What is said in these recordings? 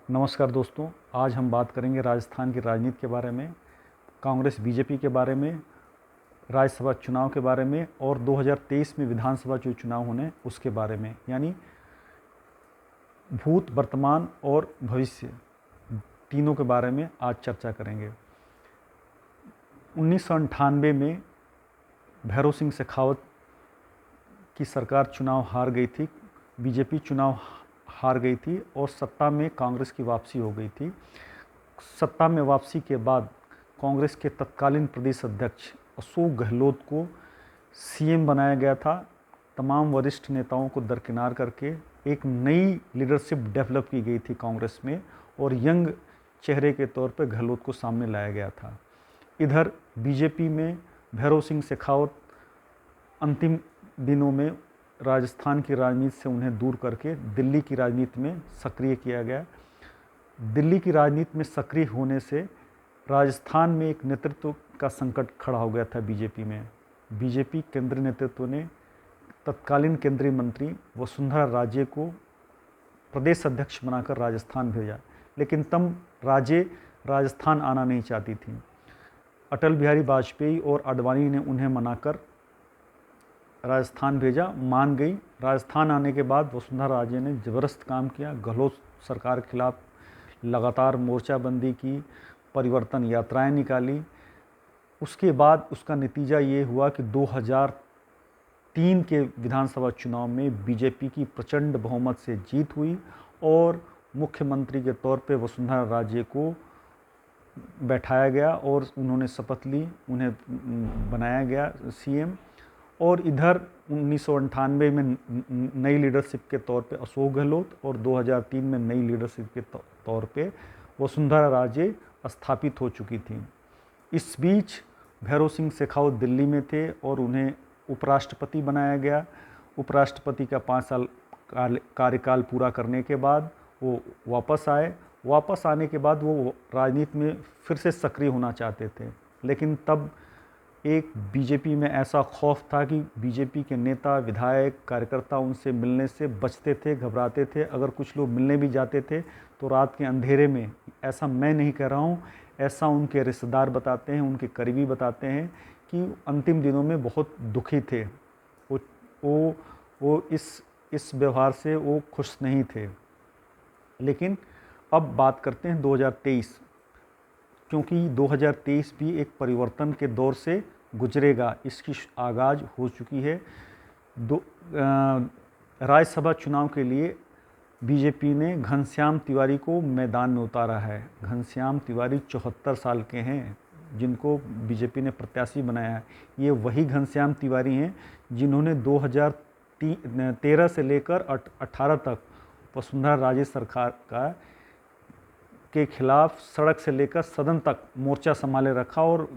नमस्कार दोस्तों, आज हम बात करेंगे राजस्थान की राजनीति के बारे में, कांग्रेस बीजेपी के बारे में, राज्यसभा चुनाव के बारे में और 2023 में विधानसभा जो चुनाव होने उसके बारे में, यानी भूत, वर्तमान और भविष्य तीनों के बारे में आज चर्चा करेंगे। 1998 में भैरव सिंह शेखावत की सरकार चुनाव हार गई थी, बीजेपी चुनाव हार गई थी और सत्ता में कांग्रेस की वापसी हो गई थी। सत्ता में वापसी के बाद कांग्रेस के तत्कालीन प्रदेश अध्यक्ष अशोक गहलोत को सीएम बनाया गया था। तमाम वरिष्ठ नेताओं को दरकिनार करके एक नई लीडरशिप डेवलप की गई थी कांग्रेस में और यंग चेहरे के तौर पर गहलोत को सामने लाया गया था। इधर बीजेपी में भैरव सिंह शेखावत अंतिम दिनों में राजस्थान की राजनीति से उन्हें दूर करके दिल्ली की राजनीति में सक्रिय किया गया। दिल्ली की राजनीति में सक्रिय होने से राजस्थान में एक नेतृत्व का संकट खड़ा हो गया था बीजेपी में। बीजेपी केंद्रीय नेतृत्व ने तत्कालीन केंद्रीय मंत्री वसुंधरा राजे को प्रदेश अध्यक्ष बनाकर राजस्थान भेजा, लेकिन तब राजे राजस्थान आना नहीं चाहती थी। अटल बिहारी वाजपेयी और आडवाणी ने उन्हें मनाकर राजस्थान भेजा, मान गई। राजस्थान आने के बाद वसुंधरा राजे ने ज़बरदस्त काम किया, गहलोत सरकार के खिलाफ लगातार मोर्चाबंदी की, परिवर्तन यात्राएं निकाली। उसके बाद उसका नतीजा ये हुआ कि 2003 के विधानसभा चुनाव में बीजेपी की प्रचंड बहुमत से जीत हुई और मुख्यमंत्री के तौर पे वसुंधरा राजे को बैठाया गया और उन्होंने शपथ ली, उन्हें बनाया गया सीएम। और इधर 1998 में नई लीडरशिप के तौर पे अशोक गहलोत और 2003 में नई लीडरशिप के तौर पे वसुंधरा राजे स्थापित हो चुकी थी। इस बीच भैरव सिंह शेखावत दिल्ली में थे और उन्हें उपराष्ट्रपति बनाया गया। उपराष्ट्रपति का 5 साल कार्यकाल पूरा करने के बाद वो वापस आए। वापस आने के बाद वो राजनीति में फिर से सक्रिय होना चाहते थे, लेकिन तब एक बीजेपी में ऐसा खौफ था कि बीजेपी के नेता, विधायक, कार्यकर्ता उनसे मिलने से बचते थे, घबराते थे। अगर कुछ लोग मिलने भी जाते थे तो रात के अंधेरे में, ऐसा मैं नहीं कह रहा हूँ, ऐसा उनके रिश्तेदार बताते हैं, उनके करीबी बताते हैं कि अंतिम दिनों में बहुत दुखी थे। वो इस व्यवहार से वो खुश नहीं थे। लेकिन अब बात करते हैं 2023, क्योंकि 2023 भी एक परिवर्तन के दौर से गुजरेगा, इसकी आगाज़ हो चुकी है। राज्यसभा चुनाव के लिए बीजेपी ने घनश्याम तिवारी को मैदान में उतारा है। घनश्याम तिवारी 74 साल के हैं, जिनको बीजेपी ने प्रत्याशी बनाया है। ये वही घनश्याम तिवारी हैं जिन्होंने 2013 से लेकर 18 तक वसुंधरा राजे सरकार के खिलाफ सड़क से लेकर सदन तक मोर्चा संभाले रखा और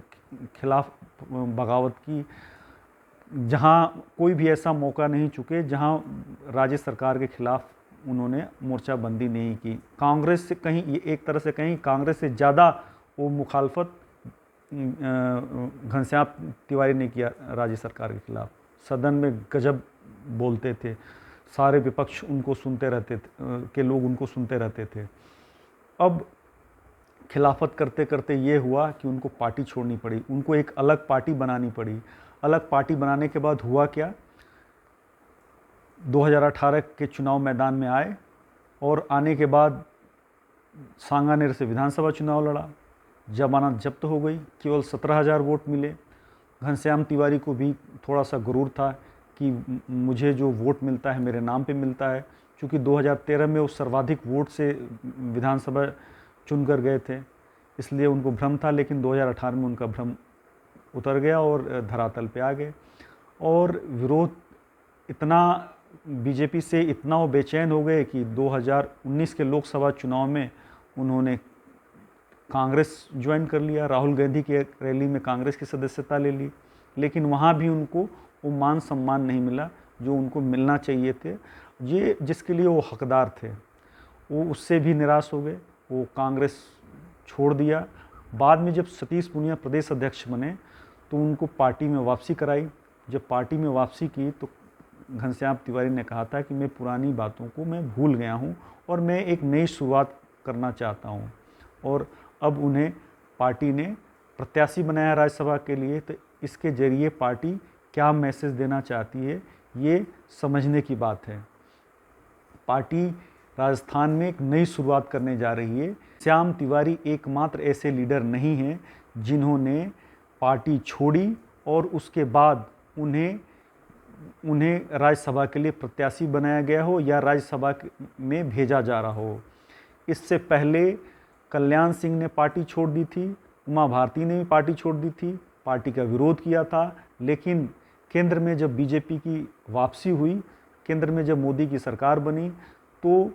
खिलाफ बगावत की। जहां कोई भी ऐसा मौका नहीं चुके जहां राज्य सरकार के खिलाफ उन्होंने मोर्चाबंदी नहीं की। कांग्रेस से कहीं, ये एक तरह से कहीं कांग्रेस से ज़्यादा वो मुखालफत घनश्याम तिवारी ने किया राज्य सरकार के खिलाफ। सदन में गजब बोलते थे, सारे विपक्ष उनको सुनते रहते थे, के लोग उनको सुनते रहते थे। अब खिलाफत करते करते ये हुआ कि उनको पार्टी छोड़नी पड़ी, उनको एक अलग पार्टी बनानी पड़ी। अलग पार्टी बनाने के बाद हुआ क्या, 2018 के चुनाव मैदान में आए और आने के बाद सांगानेर से विधानसभा चुनाव लड़ा। जमानत जब्त हो गई, केवल 17,000 वोट मिले। घनश्याम तिवारी को भी थोड़ा सा गुरूर था कि मुझे जो वोट मिलता है मेरे नाम पे मिलता है, क्योंकि 2013 में वो सर्वाधिक वोट से विधानसभा चुनकर गए थे, इसलिए उनको भ्रम था। लेकिन 2018 में उनका भ्रम उतर गया और धरातल पे आ गए। और विरोध इतना बीजेपी से इतना वो बेचैन हो गए कि 2019 के लोकसभा चुनाव में उन्होंने कांग्रेस ज्वाइन कर लिया। राहुल गांधी की रैली में कांग्रेस की सदस्यता ले ली, लेकिन वहाँ भी उनको वो मान सम्मान नहीं मिला जो उनको मिलना चाहिए थे, ये जिसके लिए वो हकदार थे। वो उससे भी निराश हो गए, वो कांग्रेस छोड़ दिया। बाद में जब सतीश पूनिया प्रदेश अध्यक्ष बने तो उनको पार्टी में वापसी कराई। जब पार्टी में वापसी की तो घनश्याम तिवारी ने कहा था कि मैं पुरानी बातों को मैं भूल गया हूँ और मैं एक नई शुरुआत करना चाहता हूँ। और अब उन्हें पार्टी ने प्रत्याशी बनाया राज्यसभा के लिए, तो इसके जरिए पार्टी क्या मैसेज देना चाहती है, ये समझने की बात है। पार्टी राजस्थान में एक नई शुरुआत करने जा रही है। श्याम तिवारी एकमात्र ऐसे लीडर नहीं हैं जिन्होंने पार्टी छोड़ी और उसके बाद उन्हें राज्यसभा के लिए प्रत्याशी बनाया गया हो या राज्यसभा में भेजा जा रहा हो। इससे पहले कल्याण सिंह ने पार्टी छोड़ दी थी, उमा भारती ने भी पार्टी छोड़ दी थी, पार्टी का विरोध किया था। लेकिन केंद्र में जब बीजेपी की वापसी हुई, केंद्र में जब मोदी की सरकार बनी, तो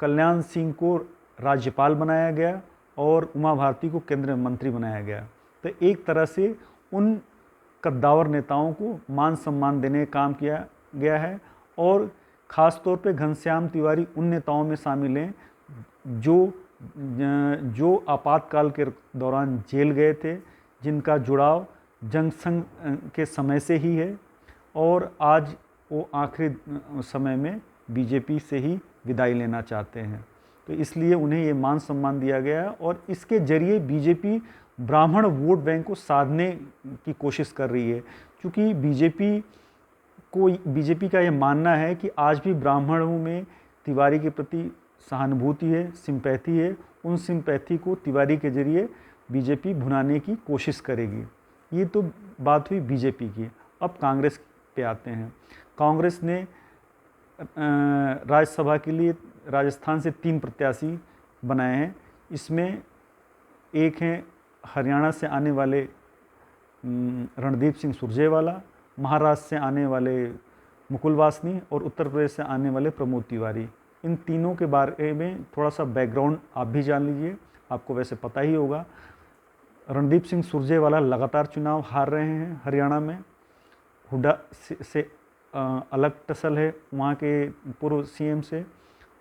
कल्याण सिंह को राज्यपाल बनाया गया और उमा भारती को केंद्रीय मंत्री बनाया गया। तो एक तरह से उन कद्दावर नेताओं को मान सम्मान देने का काम किया गया है। और ख़ास तौर पे घनश्याम तिवारी उन नेताओं में शामिल हैं जो आपातकाल के दौरान जेल गए थे, जिनका जुड़ाव जंग संघ के समय से ही है और आज वो आखिरी समय में बीजेपी से ही विदाई लेना चाहते हैं। तो इसलिए उन्हें ये मान सम्मान दिया गया है और इसके जरिए बीजेपी ब्राह्मण वोट बैंक को साधने की कोशिश कर रही है। क्योंकि बीजेपी का ये मानना है कि आज भी ब्राह्मणों में तिवारी के प्रति सहानुभूति है, सिंपैथी है। उन सिंपैथी को तिवारी के जरिए बीजेपी भुनाने की कोशिश करेगी। ये तो बात हुई बीजेपी की। अब कांग्रेस पे आते हैं। कांग्रेस ने राज्यसभा के लिए राजस्थान से 3 प्रत्याशी बनाए हैं। इसमें एक हैं हरियाणा से आने वाले रणदीप सिंह सुरजेवाला, महाराष्ट्र से आने वाले मुकुल वासनी और उत्तर प्रदेश से आने वाले प्रमोद तिवारी। इन तीनों के बारे में थोड़ा सा बैकग्राउंड आप भी जान लीजिए, आपको वैसे पता ही होगा। रणदीप सिंह सुरजेवाला लगातार चुनाव हार रहे हैं हरियाणा में। हुड्डा से अलग टसल है वहाँ के पूर्व सीएम से।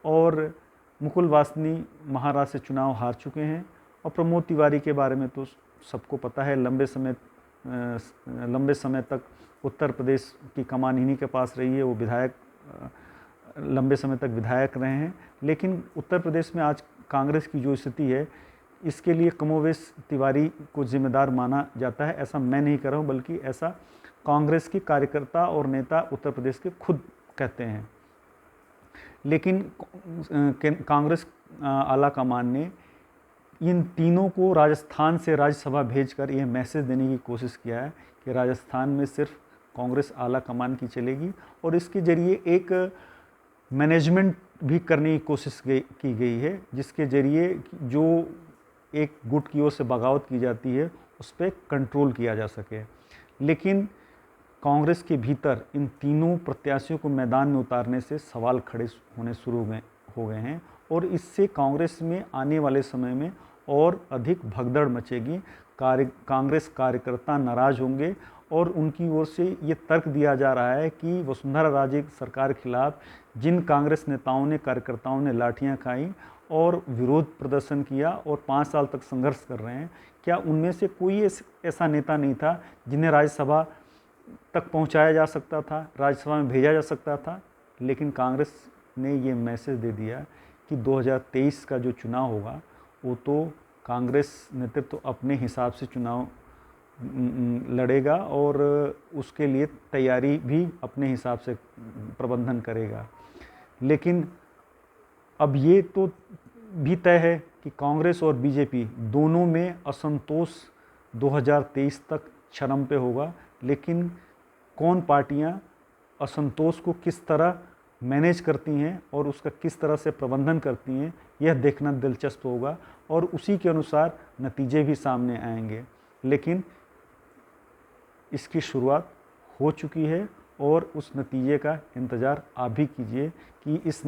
और मुकुल वासनी महाराष्ट्र से चुनाव हार चुके हैं। और प्रमोद तिवारी के बारे में तो सबको पता है, लंबे समय तक उत्तर प्रदेश की कमान इन्हीं के पास रही है। वो लंबे समय तक विधायक रहे हैं। लेकिन उत्तर प्रदेश में आज कांग्रेस की जो स्थिति है, इसके लिए कमोवेश तिवारी को जिम्मेदार माना जाता है। ऐसा मैं नहीं कर रहा हूँ, बल्कि ऐसा कांग्रेस के कार्यकर्ता और नेता उत्तर प्रदेश के खुद कहते हैं। लेकिन कांग्रेस आला कमान ने इन तीनों को राजस्थान से राज्यसभा भेजकर यह मैसेज देने की कोशिश किया है कि राजस्थान में सिर्फ कांग्रेस आला कमान की चलेगी और इसके जरिए एक मैनेजमेंट भी करने की कोशिश की गई है, जिसके जरिए जो एक गुट की ओर से बगावत की जाती है उस पर कंट्रोल किया जा सके। लेकिन कांग्रेस के भीतर इन तीनों प्रत्याशियों को मैदान में उतारने से सवाल खड़े होने शुरू हो गए हैं और इससे कांग्रेस में आने वाले समय में और अधिक भगदड़ मचेगी। कांग्रेस कार्यकर्ता नाराज़ होंगे और उनकी ओर से ये तर्क दिया जा रहा है कि वसुंधरा राजे सरकार के खिलाफ जिन कांग्रेस नेताओं ने, कार्यकर्ताओं ने लाठियां खाई और विरोध प्रदर्शन किया और 5 साल तक संघर्ष कर रहे हैं, क्या उनमें से कोई ऐसा नेता नहीं था जिन्हें राज्यसभा तक पहुंचाया जा सकता था, राज्यसभा में भेजा जा सकता था? लेकिन कांग्रेस ने ये मैसेज दे दिया कि 2023 का जो चुनाव होगा वो तो कांग्रेस नेतृत्व तो अपने हिसाब से चुनाव लड़ेगा और उसके लिए तैयारी भी अपने हिसाब से प्रबंधन करेगा। लेकिन अब ये तो भी तय है कि कांग्रेस और बीजेपी दोनों में असंतोष 2023 तक चरम पे होगा। लेकिन कौन पार्टियां असंतोष को किस तरह मैनेज करती हैं और उसका किस तरह से प्रबंधन करती हैं, यह देखना दिलचस्प होगा और उसी के अनुसार नतीजे भी सामने आएंगे। लेकिन इसकी शुरुआत हो चुकी है और उस नतीजे का इंतज़ार आप भी कीजिए कि इस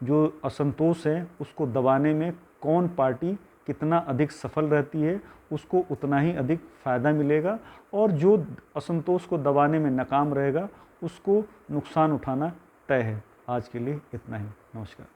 जो असंतोष है उसको दबाने में कौन पार्टी कितना अधिक सफल रहती है, उसको उतना ही अधिक फ़ायदा मिलेगा और जो असंतोष को दबाने में नाकाम रहेगा उसको नुकसान उठाना तय है। आज के लिए इतना ही। नमस्कार।